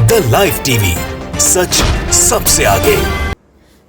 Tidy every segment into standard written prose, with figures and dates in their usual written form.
The live TV, सच सबसे आगे।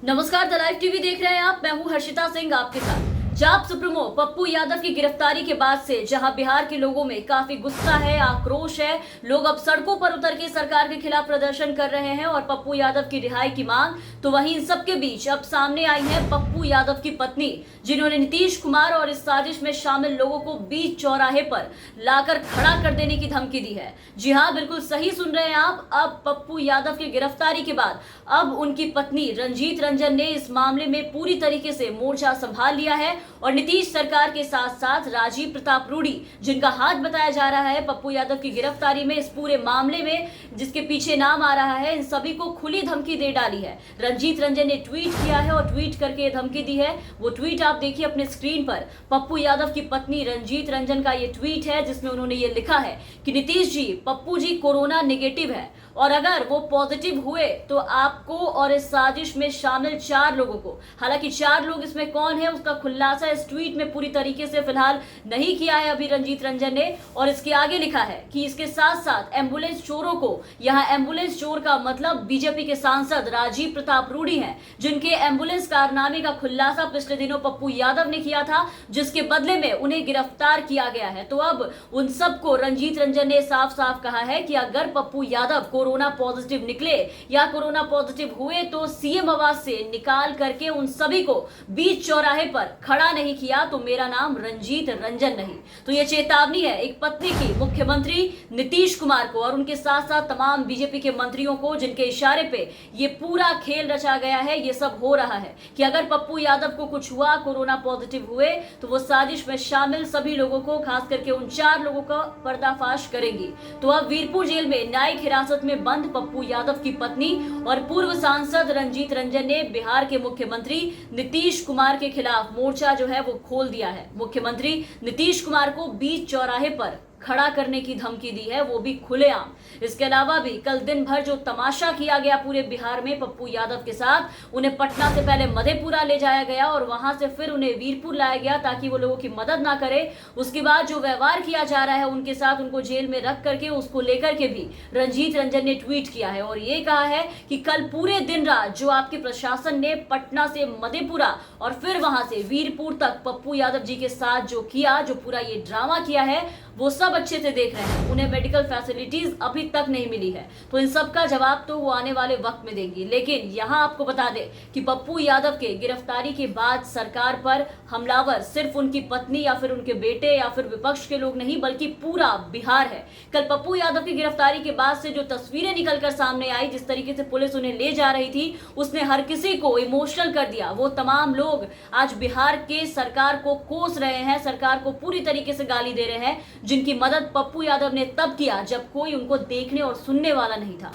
नमस्कार, द लाइव टीवी देख रहे हैं आप। मैं हूं हर्षिता सिंह आपके साथ। जाप सुप्रीमो पप्पू यादव की गिरफ्तारी के बाद से जहां बिहार के लोगों में काफी गुस्सा है, आक्रोश है, लोग अब सड़कों पर उतर के सरकार के खिलाफ प्रदर्शन कर रहे हैं और पप्पू यादव की रिहाई की मांग, तो वहीं इन सबके बीच अब सामने आई है पप्पू यादव की पत्नी, जिन्होंने नीतीश कुमार और इस साजिश में शामिल लोगों को बीच चौराहे पर लाकर खड़ा कर देने की धमकी दी है। जी हाँ, बिल्कुल सही सुन रहे हैं आप। अब पप्पू यादव की गिरफ्तारी के बाद अब उनकी पत्नी रंजीत रंजन ने इस मामले में पूरी तरीके से मोर्चा संभाल लिया है और नीतीश सरकार के साथ साथ राजीव प्रताप रूडी, जिनका हाथ बताया जा रहा है पप्पू यादव की गिरफ्तारी में, इस पूरे मामले में जिसके पीछे नाम आ रहा है, इन सभी को खुली धमकी दे डाली है। रंजीत रंजन ने ट्वीट किया है और ट्वीट करके ये धमकी दी है। वो ट्वीट आप देखिए अपने स्क्रीन पर। पप्पू यादव की पत्नी रंजीत रंजन का ये ट्वीट है जिसमें उन्होंने ये लिखा है कि नीतीश जी, पप्पू जी कोरोना नेगेटिव है और अगर वो पॉजिटिव हुए तो आपको और इस साजिश में शामिल 4 लोगों को, हालांकि 4 लोग इसमें कौन है उसका खुलासा इस ट्वीट में पूरी तरीके से फिलहाल नहीं किया है अभी रंजीत रंजन ने। और इसके आगे लिखा है कि इसके साथ साथ एम्बुलेंस चोरों को, यहाँ एम्बुलेंस चोर का मतलब बीजेपी के सांसद राजीव प्रताप रूडी हैं, जिनके एम्बुलेंस कारनामे का खुलासा पिछले दिनों पप्पू यादव ने किया था, जिसके बदले में उन्हें गिरफ्तार किया गया है। तो अब उन सबको रंजीत रंजन ने साफ साफ कहा है कि अगर पप्पू यादव कोरोना पॉजिटिव निकले या कोरोना पॉजिटिव हुए तो सीएम आवास से निकाल करके उन सभी को बीच चौराहे पर खड़ा नहीं किया तो मेरा नाम रंजीत रंजन नहीं। तो ये चेतावनी है एक पत्नी की मुख्यमंत्री नीतीश कुमार को और उनके साथ साथ तमाम बीजेपी के मंत्रियों को, जिनके इशारे पे ये पूरा खेल रचा गया है, ये सब हो रहा है कि अगर पप्पू यादव को कुछ हुआ, कोरोना पॉजिटिव हुए, तो वो साजिश में शामिल सभी लोगों को, खास करके उन 4 लोगों का पर्दाफाश करेंगी। तो अब वीरपुर जेल में न्यायिक हिरासत में बंद पप्पू यादव की पत्नी और पूर्व सांसद रंजीत रंजन ने बिहार के मुख्यमंत्री नीतीश कुमार के खिलाफ मोर्चा जो है वो खोल दिया है। मुख्यमंत्री नीतीश कुमार को बीच चौराहे पर खड़ा करने की धमकी दी है, वो भी खुलेआम। इसके अलावा भी कल दिन भर जो तमाशा किया गया पूरे बिहार में पप्पू यादव के साथ, उन्हें पटना से पहले मधेपुरा ले जाया गया और वहां से फिर उन्हें वीरपुर लाया गया ताकि वो लोगों की मदद ना करे। उसके बाद जो व्यवहार किया जा रहा है उनके साथ, उनको जेल में रख करके, उसको लेकर के भी रंजीत रंजन ने ट्वीट किया है और ये कहा है कि कल पूरे दिन रात जो आपके प्रशासन ने पटना से मधेपुरा और फिर वहां से वीरपुर तक पप्पू यादव जी के साथ जो किया, जो पूरा ये ड्रामा किया है, वो सब अच्छे से देख रहे हैं। उन्हें मेडिकल फैसिलिटीज अभी तक नहीं मिली है, तो इन सब का जवाब तो वो आने वाले वक्त में देंगी। लेकिन यहाँ आपको बता दें कि पप्पू यादव के गिरफ्तारी के बाद सरकार पर हमलावर सिर्फ उनकी पत्नी या फिर उनके बेटे या फिर विपक्ष के लोग नहीं, बल्कि पूरा बिहार है। कल पप्पू यादव की गिरफ्तारी के बाद से जो तस्वीरें निकलकर सामने आई, जिस तरीके से पुलिस उन्हें ले जा रही थी, उसने हर किसी को इमोशनल कर दिया। वो तमाम लोग आज बिहार के सरकार को कोस रहे हैं, सरकार को पूरी तरीके से गाली दे रहे हैं, जिनकी मदद पप्पू यादव ने तब किया जब कोई उनको देखने और सुनने वाला नहीं था।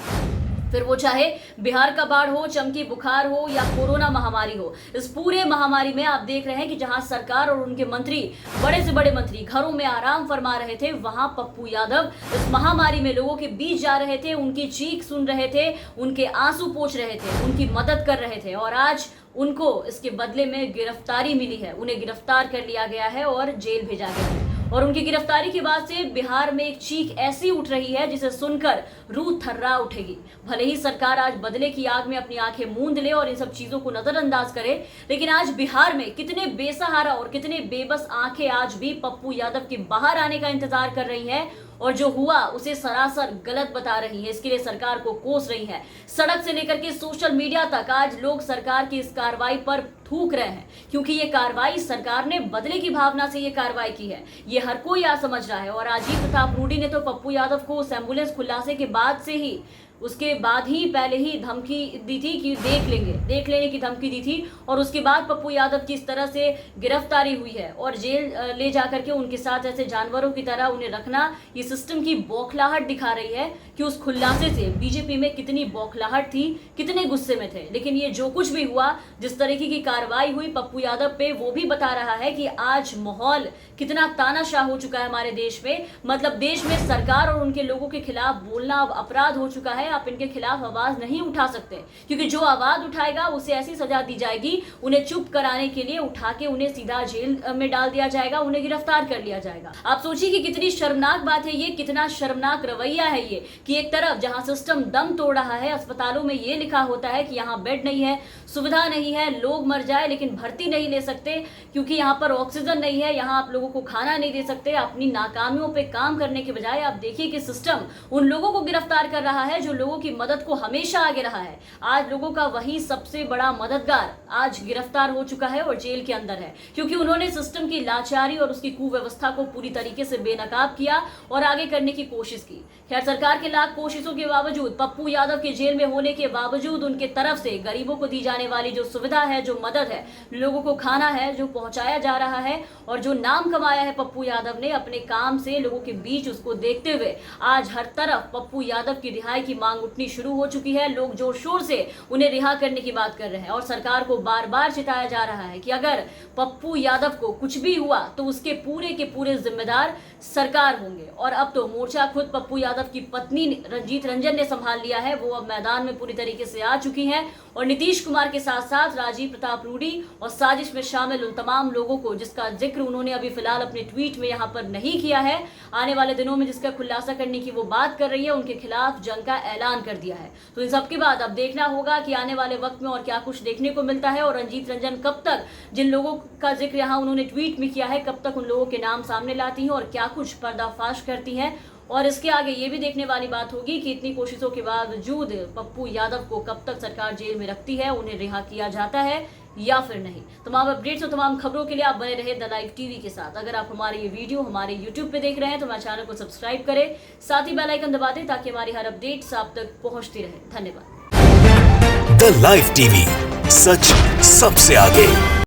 फिर वो चाहे बिहार का बाढ़ हो, चमकी बुखार हो या कोरोना महामारी हो, इस पूरे महामारी में आप देख रहे हैं कि जहां सरकार और उनके मंत्री, बड़े से बड़े मंत्री घरों में आराम फरमा रहे थे, वहां पप्पू यादव इस महामारी में लोगों के बीच जा रहे थे, उनकी चीख सुन रहे थे, उनके आंसू पोंछ रहे थे, उनकी मदद कर रहे थे और आज उनको इसके बदले में गिरफ्तारी मिली है। उन्हें गिरफ्तार कर लिया गया है और जेल भेजा गया है और उनकी गिरफ्तारी के बाद से बिहार में एक चीख ऐसी उठ रही है जिसे सुनकर रूह थर्रा उठेगी। भले ही सरकार आज बदले की आग में अपनी आंखें मूंद ले और इन सब चीजों को नजरअंदाज करे, लेकिन आज बिहार में कितने बेसहारा और कितने बेबस आंखें आज भी पप्पू यादव के बाहर आने का इंतजार कर रही हैं और जो हुआ उसे सरासर गलत बता रही है। इसके लिए सरकार को कोस रही है। सड़क से लेकर के सोशल मीडिया तक आज लोग सरकार की इस कार्रवाई पर थूक रहे हैं, क्योंकि ये कार्रवाई सरकार ने बदले की भावना से ये कार्रवाई की है, ये हर कोई आज समझ रहा है। और राजीव प्रताप रूडी ने तो पप्पू यादव को उस एम्बुलेंस खुलासे के बाद से ही, उसके बाद ही पहले ही धमकी दी थी कि देख लेने की धमकी दी थी और उसके बाद पप्पू यादव की इस तरह से गिरफ्तारी हुई है और जेल ले जाकर के उनके साथ ऐसे जानवरों की तरह उन्हें रखना, ये सिस्टम की बौखलाहट दिखा रही है कि उस खुलासे से बीजेपी में कितनी बौखलाहट थी, कितने गुस्से में थे। लेकिन ये जो कुछ भी हुआ, जिस तरीके की कार्रवाई कार्रवाई हुई पप्पू यादव पे वो भी बता रहा है कि आज माहौल कितना तानाशाह हो चुका है हमारे देश में। मतलब देश में सरकार और उनके लोगों के खिलाफ बोलना अब अपराध हो चुका है। आप इनके खिलाफ आवाज नहीं उठा सकते, क्योंकि जो आवाज उठाएगा उसे ऐसी सजा दी जाएगी, उन्हें चुप कराने के लिए उठा के उन्हें सीधा जेल में डाल दिया जाएगा, उन्हें गिरफ्तार कर लिया जाएगा। आप सोचिए कि कितनी शर्मनाक बात है ये, कितना शर्मनाक रवैया है ये कि एक तरफ जहां सिस्टम दम तोड़ रहा है, अस्पतालों में ये लिखा होता है कि यहाँ बेड नहीं है, सुविधा नहीं है, लोग मर जाए लेकिन भर्ती नहीं ले सकते क्योंकि यहाँ पर ऑक्सीजन नहीं है, यहाँ आप लोगों को खाना नहीं दे सकते। अपनी नाकामियों पे काम करने के बजाय आप देखिए कि सिस्टम उन लोगों को गिरफ्तार कर रहा है जो लोगों की मदद को हमेशा आगे रहा है। आज लोगों का वही सबसे बड़ा मददगार आज गिरफ्तार हो चुका है और जेल के अंदर है, क्योंकि उन्होंने सिस्टम की लाचारी और उसकी कुव्यवस्था को पूरी तरीके से बेनकाब किया और आगे करने की कोशिश की। खैर, सरकार के लाख कोशिशों के बावजूद, पप्पू यादव के जेल में होने के बावजूद उनके तरफ से गरीबों को दी जाने वाली जो सुविधा है, जो मदद है, लोगों को खाना है जो पहुंचाया जा रहा है और जो नाम कमाया है पप्पू यादव ने अपने काम से लोगों के बीच, उसको देखते हुए आज हर तरफ पप्पू यादव की रिहाई की मांग उठनी शुरू हो चुकी है। लोग जोर शोर से उन्हें रिहा करने की बात कर रहे हैं और सरकार को बार बार चिताया जा रहा है कि अगर पप्पू यादव को कुछ भी हुआ तो उसके पूरे के पूरे जिम्मेदार सरकार होंगे। और अब तो मोर्चा खुद पप्पू यादव की पत्नी रंजीत रंजन ने संभाल लिया है। वो अब मैदान में पूरी तरीके से आ चुकी हैं और नीतीश कुमार के साथ साथ राजीव प्रताप रूडी और साजिश में शामिल उन तमाम लोगों को, जिसका जिक्र उन्होंने अभी फिलहाल अपने ट्वीट में यहाँ पर नहीं किया है, आने वाले दिनों में जिसका खुलासा करने की वो बात कर रही है, उनके खिलाफ जंग का ऐलान कर दिया है। तो इन सबके बाद अब देखना होगा कि आने वाले वक्त में और क्या कुछ देखने को मिलता है और रंजीत रंजन कब तक जिन लोगों का जिक्र यहाँ उन्होंने ट्वीट में किया है, कब तक उन लोगों के नाम सामने लाती हैं और क्या कुछ पर्दाफाश करती हैं। और इसके आगे ये भी देखने वाली बात होगी कि इतनी कोशिशों के बावजूद पप्पू यादव को कब तक सरकार जेल में रखती है, उन्हें रिहा किया जाता है या फिर नहीं। तमाम अपडेट्स और तमाम खबरों के लिए आप बने रहे द लाइव टीवी के साथ। अगर आप हमारे ये वीडियो हमारे यूट्यूब पे देख रहे हैं तो हमारे चैनल को सब्सक्राइब करें, साथ ही बेल आइकन दबा दें ताकि हमारी हर अपडेट्स आप तक पहुंचती रहे। धन्यवाद। द लाइव टीवी, सच सबसे आगे।